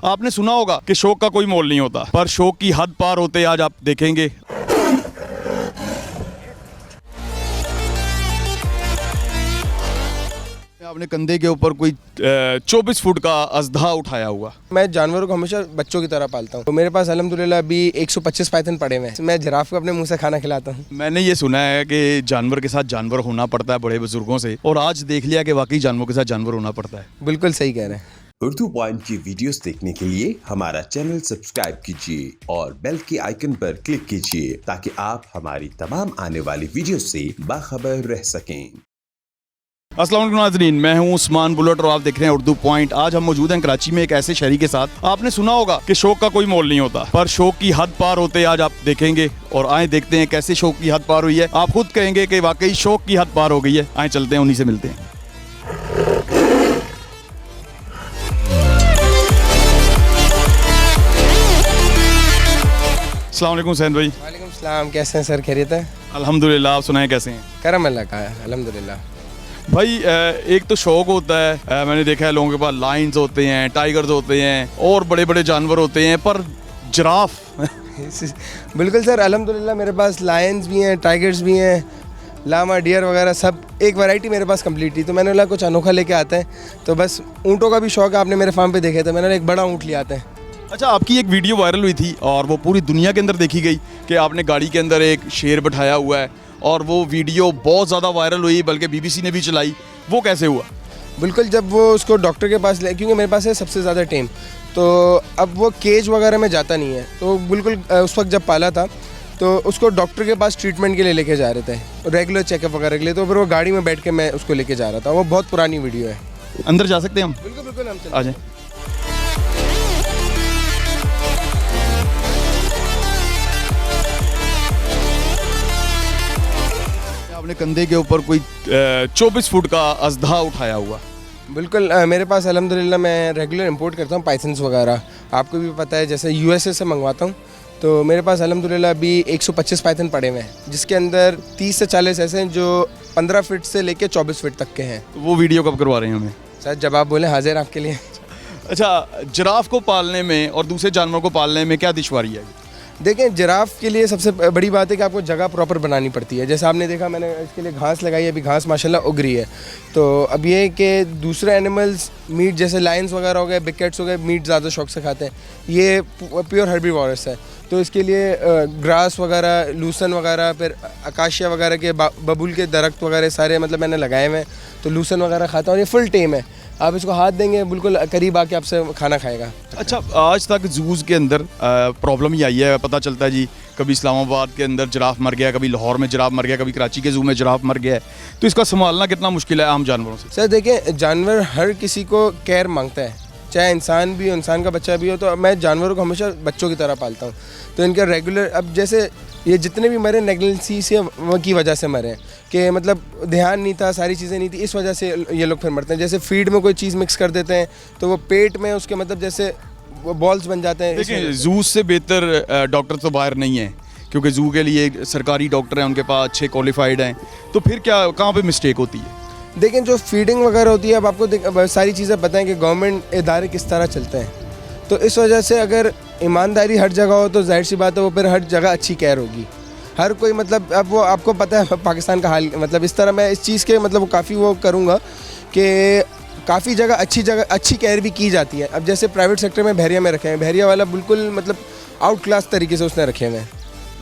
आपने सुना होगा कि शौक का कोई मोल नहीं होता, पर शौक की हद पार होते आज आप देखेंगे। आपने कंधे के ऊपर कोई 24 फुट का अजदा उठाया हुआ। मैं जानवरों को हमेशा बच्चों की तरह पालता हूँ। तो मेरे पास अल्हम्दुलिल्लाह अभी 125 पाइथन पड़े हुए हैं। मैं जिराफ को अपने मुंह से खाना खिलाता हूँ। मैंने ये सुना है कि जानवर के साथ जानवर होना पड़ता है बड़े बुजुर्गों से, और आज देख लिया कि वाकई जानवरों के साथ जानवर होना पड़ता है। बिल्कुल सही कह रहे हैं। उर्दू पॉइंट की वीडियोस देखने के लिए हमारा चैनल सब्सक्राइब कीजिए और बेल के आइकन पर क्लिक कीजिए ताकि आप हमारी तमाम आने वाली वीडियोस से बाखबर रह सकें। अस्सलाम वालेकुम नाज़रीन, मैं हूं उस्मान बुलेट और आप देख रहे हैं उर्दू पॉइंट। आज हम मौजूद हैं कराची में एक ऐसे शहरी के साथ। आपने सुना होगा कि शौक का कोई मोल नहीं होता, पर शौक की हद पार होते आज आप देखेंगे। और आए देखते हैं कैसे शौक की हद पार हुई है। आप खुद कहेंगे कि वाकई शौक की हद पार हो गई है। आए चलते हैं, उन्हीं से मिलते हैं। अस्सलाम वालेकुम हुसैन भाई। वालेकुम सलाम, कैसे हैं सर? खैरियत है? अल्हम्दुलिल्लाह, आप सुनाएं कैसे हैं? करम अल्लाह का है, अल्हम्दुलिल्लाह। भाई एक तो शौक होता है, मैंने देखा है लोगों के पास लायंस होते हैं, टाइगर्स होते हैं और बड़े बड़े जानवर होते हैं, पर जिराफ बिल्कुल सर, अल्हम्दुलिल्लाह मेरे पास लायंस भी हैं, टाइगर्स भी हैं, लामा, डियर वगैरह सब एक वैरायटी मेरे पास कंप्लीट थी। तो मैंने बोला कुछ अनोखा लेके आते हैं। तो बस ऊँटों का भी शौक है, आपने मेरे फार्म पे देखे थे, मैंने बोला एक बड़ा ऊँट ले आते हैं। अच्छा, आपकी एक वीडियो वायरल हुई थी और वो पूरी दुनिया के अंदर देखी गई कि आपने गाड़ी के अंदर एक शेर बिठाया हुआ है, और वो वीडियो बहुत ज़्यादा वायरल हुई, बल्कि BBC ने भी चलाई। वो कैसे हुआ? बिल्कुल, जब वो उसको डॉक्टर के पास ले, क्योंकि मेरे पास है सबसे ज़्यादा टेम, तो अब वो केज वगैरह में जाता नहीं है। तो बिल्कुल उस वक्त जब पाला था तो उसको डॉक्टर के पास ट्रीटमेंट के लिए लेके जा रहे थे, रेगुलर चेकअप वगैरह के लिए। तो फिर वो गाड़ी में बैठ के मैं उसको लेके जा रहा था। वो बहुत पुरानी वीडियो है। अंदर जा सकते हैं हम? बिल्कुल बिल्कुल, हम आ जाएं। आपने कंधे के ऊपर कोई 24 फुट का अजदा उठाया हुआ। बिल्कुल, मेरे पास अल्हम्दुलिल्लाह मैं रेगुलर इंपोर्ट करता हूँ पाइथन्स वगैरह। आपको भी पता है, जैसे USA से मंगवाता हूँ। तो मेरे पास अल्हम्दुलिल्लाह अभी 125 पाइथन पड़े हुए हैं, जिसके अंदर 30 से 40 ऐसे हैं जो 15 फीट से लेके 24 फीट तक के हैं। वो वीडियो कब करवा रहे हैं हमें? सर जब आप बोले, हाजिर आपके लिए। अच्छा, जिराफ को पालने में और दूसरे जानवरों को पालने में क्या दुश्वारी है? देखें, जिराफ के लिए सबसे बड़ी बात है कि आपको जगह प्रॉपर बनानी पड़ती है। जैसे आपने देखा, मैंने इसके लिए घास लगाई है, अभी घास माशाल्लाह उग रही है। तो अब ये कि दूसरे एनिमल्स मीट, जैसे लायंस वगैरह हो गए, बिग कैट्स हो गए, मीट ज़्यादा शौक से खाते हैं। ये प्योर हर्बीवोरस है, तो इसके लिए ग्रास वगैरह, लूसन वगैरह, फिर अकाशिया वगैरह के बबूल के दरख्त वगैरह सारे मतलब मैंने लगाए हुए हैं। तो लूसन वगैरह खाता हूँ। ये फुल टेम है, आप इसको हाथ देंगे बिल्कुल करीब आके आपसे खाना खाएगा। अच्छा, आज तक जूज़ के अंदर प्रॉब्लम ही आई है। पता चलता है जी, कभी इस्लामाबाद के अंदर जिराफ मर गया, कभी लाहौर में जिराफ मर गया, कभी कराची के जू में जिराफ मर गया है। तो इसका संभालना कितना मुश्किल है आम जानवरों से? सर देखिए, जानवर हर किसी को केयर मांगता है, चाहे इंसान भी हो, इंसान का बच्चा भी हो। तो मैं जानवरों को हमेशा बच्चों की तरह पालता हूँ। तो इनका रेगुलर, अब जैसे ये जितने भी मरे नेगलेंसी से की वजह से मरे, कि मतलब ध्यान नहीं था, सारी चीज़ें नहीं थी, इस वजह से ये लोग फिर मरते हैं। जैसे फीड में कोई चीज़ मिक्स कर देते हैं तो वो पेट में उसके मतलब जैसे बॉल्स बन जाते हैं। देखिए, जू से बेहतर डॉक्टर तो बाहर नहीं है, क्योंकि जू के लिए सरकारी डॉक्टर हैं, उनके पास अच्छे क्वालिफाइड हैं। तो फिर क्या, कहाँ पे मिस्टेक होती है? देखें, जो फीडिंग वगैरह होती है, अब आपको सारी चीज़ें पता है कि गवर्नमेंट इदारे किस तरह चलते हैं। तो इस वजह से अगर ईमानदारी हर जगह हो तो जाहिर सी बात है वो फिर हर जगह अच्छी केयर होगी। हर कोई मतलब, अब वो आपको पता है पाकिस्तान का हाल, मतलब इस तरह मैं इस चीज़ के मतलब काफ़ी वो करूँगा कि काफ़ी जगह अच्छी केयर भी की जाती है। अब जैसे प्राइवेट सेक्टर में बहरिया में रखे हैं, बहरिया वाला बिल्कुल मतलब आउट क्लास तरीके से उसने रखे हुए हैं।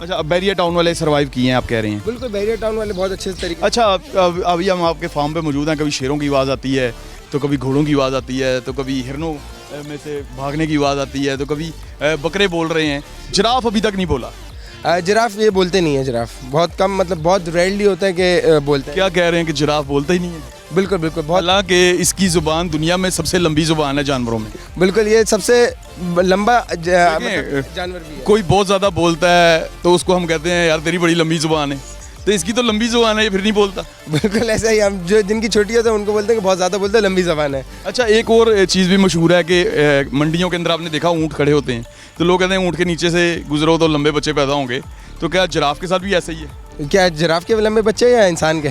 अच्छा, अब बैरिया टाउन वाले सर्वाइव किए हैं आप कह रहे हैं? बिल्कुल, बहरिया टाउन वाले बहुत अच्छे तरीके। अच्छा, अभी हम आपके फार्म पे मौजूद हैं। कभी शेरों की आवाज़ आती है, तो कभी घोड़ों की आवाज़ आती है, तो कभी हिरनों में से भागने की आवाज़ आती है, तो कभी बकरे बोल रहे हैं। जिराफ अभी तक नहीं बोला। जिराफ ये बोलते नहीं है, जिराफ बहुत कम, मतलब बहुत रेयरली होता है कि बोलते हैं। क्या कह रहे हैं कि जिराफ बोलता ही नहीं है? बिल्कुल बिल्कुल, बहुत। हालांकि इसकी ज़ुबान दुनिया में सबसे लंबी ज़ुबान है जानवरों में। बिल्कुल, ये सबसे लंबा जानवर भी है। कोई बहुत ज़्यादा बोलता है तो उसको हम कहते हैं यार तेरी बड़ी लंबी ज़ुबान है, तो इसकी तो लंबी ज़ुबान है, ये फिर नहीं बोलता। बिल्कुल ऐसा ही, हम जो जिनकी छोटी होती है उनको बोलते हैं कि बहुत ज़्यादा बोलते हैं, लंबी ज़बान है। अच्छा, एक और चीज़ भी मशहूर है कि मंडियों के अंदर आपने देखा ऊँट खड़े होते हैं, तो लोग कहते हैं ऊँट के नीचे से गुजरो तो लंबे बच्चे पैदा होंगे। तो क्या जिराफ के साथ भी ऐसा ही है? क्या जिराफ के लंबे बच्चे या इंसान के?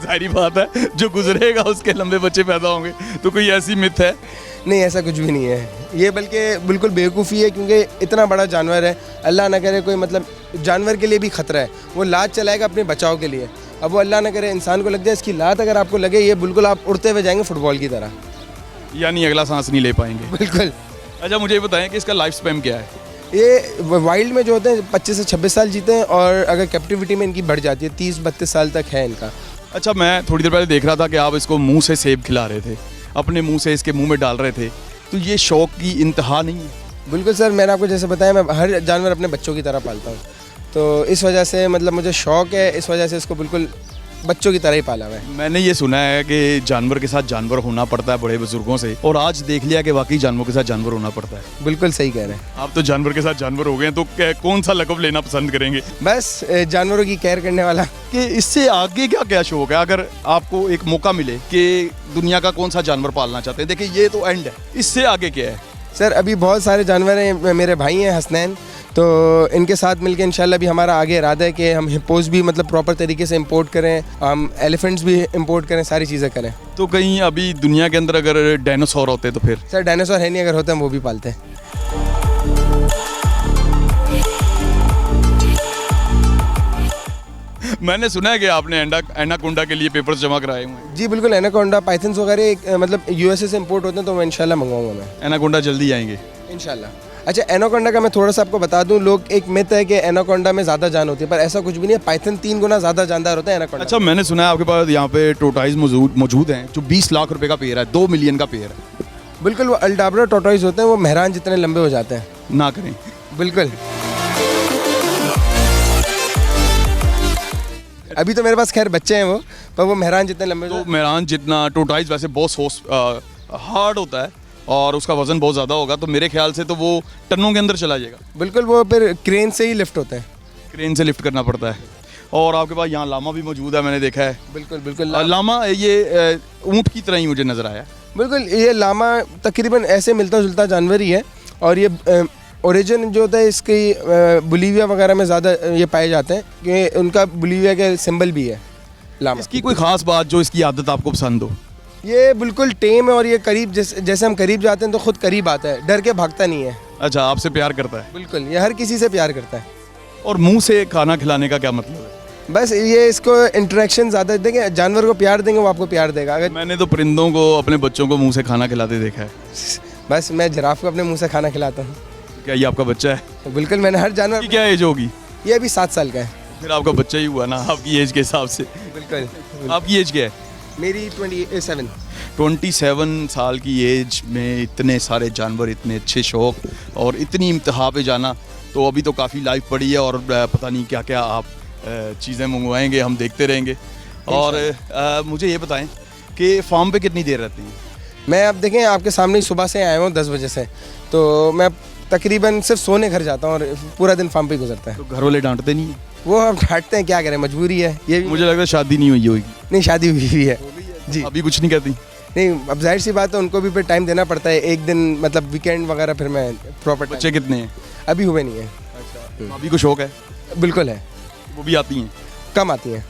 जाहिर बात है, जो गुजरेगा उसके लंबे बच्चे पैदा होंगे। तो कोई ऐसी मिथ है? नहीं, ऐसा कुछ भी नहीं है। ये बल्कि बिल्कुल बेवकूफ़ी है, क्योंकि इतना बड़ा जानवर है, अल्लाह ना करे कोई मतलब जानवर के लिए भी ख़तरा है, वो लात चलाएगा अपने बचाव के लिए। अब वो अल्लाह ना करे इंसान को लग जाए, इसकी लात अगर आपको लगे, ये बिल्कुल आप उड़ते हुए जाएंगे फुटबॉल की तरह। यानी अगला सांस नहीं ले पाएंगे। बिल्कुल। अच्छा मुझे ये बताएं कि इसका लाइफ स्पैन क्या है? ये वाइल्ड में जो होते हैं 25 से 26 साल जीते हैं, और अगर कैप्टिविटी में इनकी बढ़ जाती है 30-32 साल तक है इनका। अच्छा मैं थोड़ी देर पहले देख रहा था कि आप इसको मुंह से सेब खिला रहे थे, अपने मुंह से इसके मुंह में डाल रहे थे, तो ये शौक की इंतहा नहीं है? बिल्कुल सर, मैंने आपको जैसे बताया, मैं हर जानवर अपने बच्चों की तरह पालता हूँ, तो इस वजह से मतलब मुझे शौक है, इस वजह से इसको बिल्कुल बच्चों की तरह ही पाला हुआ है। मैंने ये सुना है कि जानवर के साथ जानवर होना पड़ता है बड़े बुजुर्गों से, और आज देख लिया कि वाकई जानवर के साथ जानवर होना पड़ता है। बिल्कुल सही कह रहे हैं आप तो जानवर के साथ जानवर हो गए हैं, तो कौन सा लक़ब लेना पसंद करेंगे? बस जानवरों की केयर करने वाला। कि इससे आगे क्या क्या शौक है, अगर आपको एक मौका मिले कि दुनिया का कौन सा जानवर पालना चाहते हैं? देखिए ये तो एंड है, इससे आगे क्या है? सर अभी बहुत सारे जानवर हैं, मेरे भाई हैं हसनैन, तो इनके साथ मिलके इंशाल्लाह भी हमारा आगे इरादा है कि हम हिप्पोज भी मतलब प्रॉपर तरीके से इंपोर्ट करें, हम एलिफेंट्स भी इंपोर्ट करें, सारी चीज़ें करें। तो कहीं अभी दुनिया के अंदर अगर डायनासोर होते तो फिर? सर डायनासोर है नहीं, अगर होते हम वो भी पालते हैं। मैंने सुना है कि आपने एनाकोंडा के लिए पेपर्स जमा कराए हुए हैं। जी बिल्कुल, एनाकोंडा, पाइथन्स वगैरह मतलब यूएसए से इंपोर्ट होते हैं, तो मैं इंशाल्लाह मंगवाऊंगा मैं। एनाकोंडा जल्दी आएंगे इंशाल्लाह। अच्छा एनाकोंडा का मैं थोड़ा सा आपको बता दूं, लोग एक मिथ है कि एनाकोंडा में ज़्यादा जान होती है, पर ऐसा कुछ भी नहीं है, पाइथन 3 गुना ज़्यादा जानदार होता है एनाकोंडा। अच्छा मैंने सुना है आपके पास यहाँ पे टोटाइज मौजूद हैं जो 20 लाख रुपए का पेयर है, 2 मिलियन का पेयर है। बिल्कुल, वो अल्डाब्रा टोटाइज होते हैं, वो मेहरान जितने लंबे हो जाते हैं। ना करें। बिल्कुल। अभी तो मेरे पास खैर बच्चे हैं वो, पर वो मेहरान जितने लंबे तो मेहरान जितना टोटाइज वैसे बहुत हार्ड होता है और उसका वजन बहुत ज़्यादा होगा, तो मेरे ख्याल से तो वो टनों के अंदर चला जाएगा। बिल्कुल, वो फिर क्रेन से ही लिफ्ट होते हैं। क्रेन से लिफ्ट करना पड़ता है। और आपके पास यहाँ लामा भी मौजूद है, मैंने देखा है। बिल्कुल बिल्कुल। लामा ये ऊँट की तरह ही मुझे नज़र आया। बिल्कुल, ये लामा तकरीबन ऐसे मिलता जुलता जानवर ही है, और ये ओरिजिन जो होता है इसकी बोलीविया वगैरह में ज़्यादा ये पाए जाते हैं, कि उनका बोलीविया के सिंबल भी है लामा। इसकी कोई ख़ास बात जो इसकी आदत आपको पसंद हो? ये बिल्कुल टेम है, और ये करीब जैसे हम करीब जाते हैं तो खुद करीब आता है, डर के भागता नहीं है। अच्छा, आपसे प्यार करता है? बिल्कुल, ये हर किसी से प्यार करता है। और मुंह से खाना खिलाने का क्या मतलब है? बस ये इसको इंटरेक्शन ज़्यादा देंगे, जानवर को प्यार देंगे वो आपको प्यार देगा। अगर मैंने तो परिंदों को अपने बच्चों को मुंह से खाना खिलाते देखा है। बस मैं जिराफ को अपने मुंह से खाना खिलाता हूँ। क्या ये आपका बच्चा है? बिल्कुल, मैंने हर जानवर। की क्या एज होगी? ये अभी 7 साल का है। फिर आपका बच्चा ही हुआ ना आपकी एज के हिसाब से। बिल्कुल। आपकी एज क्या है? मेरी 27। 27 साल की एज में इतने सारे जानवर, इतने अच्छे शौक और इतनी इम्तिहा पे जाना, तो अभी तो काफ़ी लाइफ पड़ी है और पता नहीं क्या क्या आप चीज़ें मंगवाएंगे, हम देखते रहेंगे। और मुझे ये बताएं कि फार्म पे कितनी देर रहती है? मैं अब देखें आपके सामने ही सुबह से आया हूँ 10 बजे से, तो मैं तकरीबन सिर्फ सोने घर जाता हूँ और पूरा दिन फार्म पे गुजरता है। तो घर वाले डांटते नहीं है? वो हम डांटते हैं, क्या करें, मजबूरी है। ये मुझे लग रहा है शादी नहीं हुई होगी। नहीं, शादी हुई है जी। अभी कुछ नहीं कहती? नहीं, अब जाहिर सी बात है, उनको भी फिर टाइम देना पड़ता है, एक दिन मतलब वीकेंड वगैरह, फिर मैं प्रॉपर। बच्चे कितने हैं? अभी हुए नहीं है। अच्छा, अभी को शौक है? बिल्कुल है। वो भी आती हैं? कम आती हैं।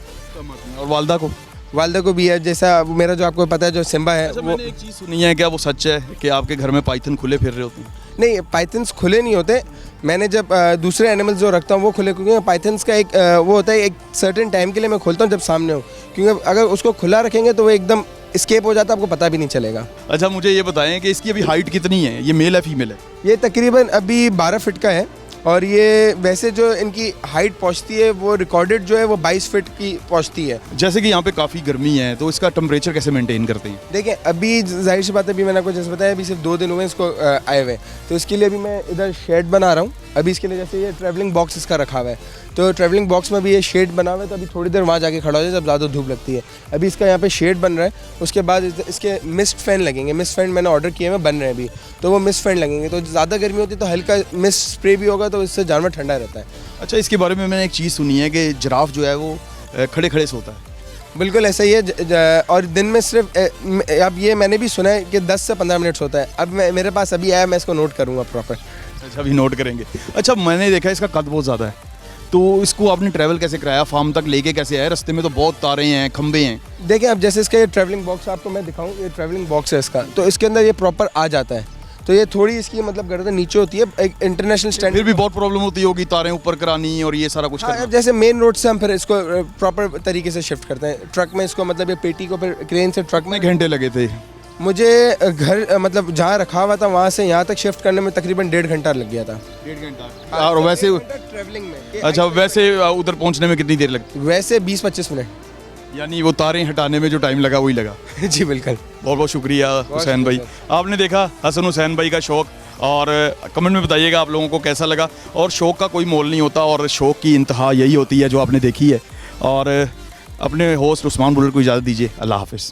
और वालदा को? वालदा को भी है, जैसा मेरा जो आपको पता है जो सिम्बा है। अच्छा, मैंने एक चीज़ सुनी है, क्या वो सच है कि आपके घर में पाइथन खुले फिर रहे होते हैं? नहीं, पाइथन्स खुले नहीं होते। मैंने जब दूसरे एनिमल्स जो रखता हूँ वो खुले, क्योंकि पाइथन्स का एक वो होता है, एक सर्टेन टाइम के लिए मैं खोलता हूँ जब सामने हो, क्योंकि अगर उसको खुला रखेंगे तो वो एकदम स्केप हो जाता है, आपको पता भी नहीं चलेगा। अच्छा मुझे ये बताएं कि इसकी अभी हाइट कितनी है? ये मेल है फीमेल है? ये तकरीबन अभी 12 फीट का है, और ये वैसे जो इनकी हाइट पहुंचती है वो रिकॉर्डेड जो है वो 22 फीट की पहुंचती है। जैसे कि यहाँ पे काफ़ी गर्मी है, तो इसका टेम्परेचर कैसे मेंटेन करते हैं? देखिए अभी जाहिर सी बात है, अभी मैंने आपको जैसे बताया, अभी सिर्फ 2 दिन हुए इसको आए हुए, तो इसके लिए अभी मैं इधर शेड बना रहा हूँ। अभी इसके लिए जैसे ये ट्रैवलिंग बॉक्स इसका रखा हुआ है, तो ट्रैवलिंग बॉक्स में भी ये शेड बना हुआ है, तो अभी थोड़ी देर वहाँ जाके खड़ा हो जाए जब ज़्यादा धूप लगती है। अभी इसका यहाँ पे शेड बन रहा है, उसके बाद इसके मिस्ट फैन लगेंगे। मिस्ट फैन मैंने ऑर्डर किए हैं, बन रहे हैं अभी, तो वो मिस्ट फैन लगेंगे, तो ज़्यादा गर्मी होती है तो हल्का मिस्ट स्प्रे भी होगा, तो इससे जानवर ठंडा रहता है। अच्छा, इसके बारे में मैंने एक चीज़ सुनी है कि जिराफ जो है वो खड़े खड़े सोता है। बिल्कुल ऐसा ही है, और दिन में सिर्फ अब ये मैंने भी सुना है कि 10 से 15 मिनट सोता है। अब मेरे पास अभी आया, मैं इसको नोट करूँगा प्रॉपर। अच्छा, अभी नोट करेंगे। अच्छा, मैंने देखा इसका कद बहुत ज़्यादा है, तो इसको आपने ट्रैवल कैसे कराया? फार्म तक लेके कैसे आए? रास्ते में तो बहुत तारे हैं, खंबे हैं। देखिए अब जैसे इसका ये ट्रैवलिंग बॉक्स आपको मैं दिखाऊं, ये ट्रैवलिंग बॉक्स है इसका, तो इसके अंदर ये प्रॉपर आ जाता है। तो ये थोड़ी इसकी मतलब गर्दन नीचे होती है, एक इंटरनेशनल स्टैंडर्ड। फिर भी बहुत प्रॉब्लम होती होगी, तारें ऊपर करानी और ये सारा कुछ हाँ, करना। जैसे मेन रोड से हम फिर इसको प्रॉपर तरीके से शिफ्ट करते हैं ट्रक में इसको, मतलब ये पेटी को फिर क्रेन से ट्रक में। कितने घंटे लगे थे? मुझे घर मतलब जहाँ रखा हुआ था वहाँ से यहाँ तक शिफ्ट करने में तकरीबन 1.5 घंटा लग गया था। 1.5 घंटा। और वैसे ट्रैवलिंग में। अच्छा, वैसे उधर पहुंचने में कितनी देर लगती? वैसे 20-25 मिनट। यानी वो तारें हटाने में जो टाइम लगा वही लगा। जी बिल्कुल। बहुत बहुत शुक्रिया हुसैन भाई। शुक्रिया आपने देखा हसन हुसैन भाई का शौक़, और कमेंट में बताइएगा आप लोगों को कैसा लगा। और शौक़ का कोई मोल नहीं होता, और शौक़ की इंतहा यही होती है जो आपने देखी है। और अपने होस्ट उस्मान बुलेट को इजाज़त दीजिए। अल्लाह हाफ़िज़।